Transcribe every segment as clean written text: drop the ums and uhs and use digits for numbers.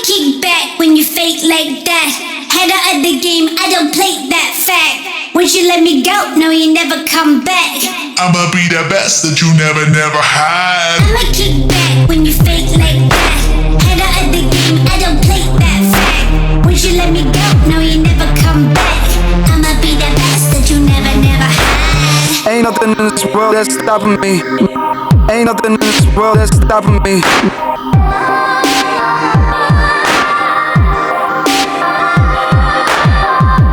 kick back when you fake like that. Head out of the game, I don't play that fact. Once you let me go, no, you never come back. I'ma be the best that you never had. I'ma kick back when you fake like that. Head out of the game, I don't play that fact. Once you let me go, no, you never come back. I'ma be the best that you never had. Ain't nothing in this world that's stopping me. Ain't nothing in this world that's stopping me.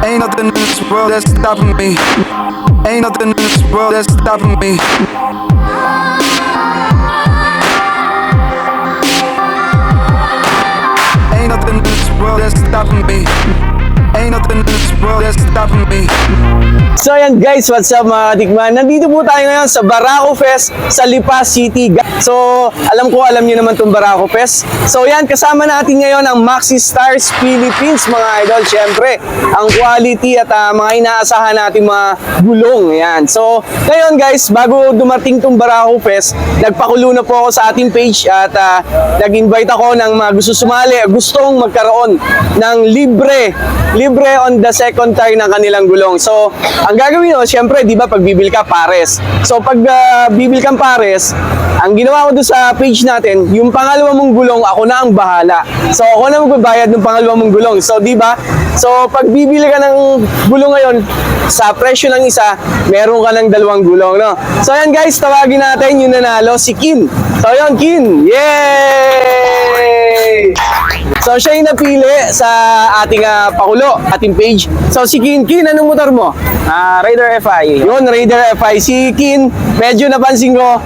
Ain't nothing in this world that's stopping me. Ain't nothing in this world that's stopping me. Ain't nothing in this world that's stopping me. Ain't nothing in this world that's stopping me. So ayan guys, what's up mga katikman? Nandito po tayo ngayon sa Barako Fest sa Lipa City. So alam niyo naman itong Barako Fest. So yan, kasama natin ngayon ang Maxi Stars Philippines mga idol. Siyempre, ang quality at mga inaasahan natin mga gulong. Ayan. So ngayon guys, bago dumating itong Barako Fest, nagpakulo na po ako sa ating page at nag-invite ako ng mga gusto sumali, gustong magkaroon ng libre on the second tire ng kanilang gulong. So, ang gagawin nyo, syempre, di ba, pag bibil ka, pares. So, pag bibil kang pares, ang ginawa ko doon sa page natin, yung pangalawa mong gulong, ako na ang bahala. So, ako na magbabayad ng pangalawa mong gulong. So, di ba? So, pag bibili ka ng gulong ngayon, sa presyo ng isa, meron ka ng dalawang gulong, no? So, ayan guys, tawagin natin yung nanalo, si Kin. So, yun, Kin. Yay! So, siya yung napili sa ating pakulo, ating page. So, si Kin, anong motor mo? Raider FI. Yun, Raider FI. Si Kin, medyo napansin ko,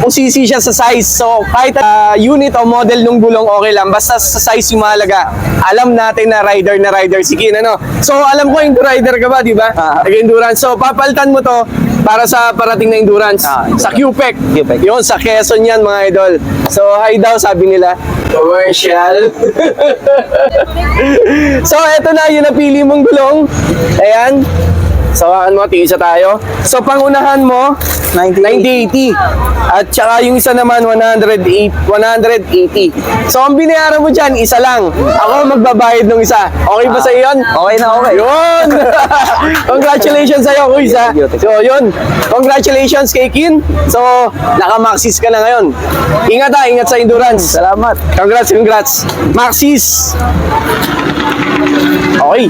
usisi siya sa size. So, kahit unit o model ng gulong, okay lang. Basta sa size yung mahalaga. Alam natin na rider si Kin, ano? So, alam ko yung rider ka ba, di ba? Nag-endurance. So, papalitan mo to para sa parating na endurance. Sa QPEC. Yun, sa Quezon yan, mga idol. So, hi daw, sabi nila. Commercial. So, eto na yung napili mong gulong. Ayan. So, mo, tingin tayo. So, pangunahan mo, 9080. At saka yung isa naman, 180. So, ang binayaran mo dyan, isa lang. Ako magbabayad ng isa. Okay ba sa yun? Okay na, okay. Yun! Congratulations sa'yo, Kuis, ha? So, yun. Congratulations kay Kin. So, naka-Maxis ka na ngayon. Ingat ha, ingat sa endurance. Salamat. Congrats. Maxis! Okay.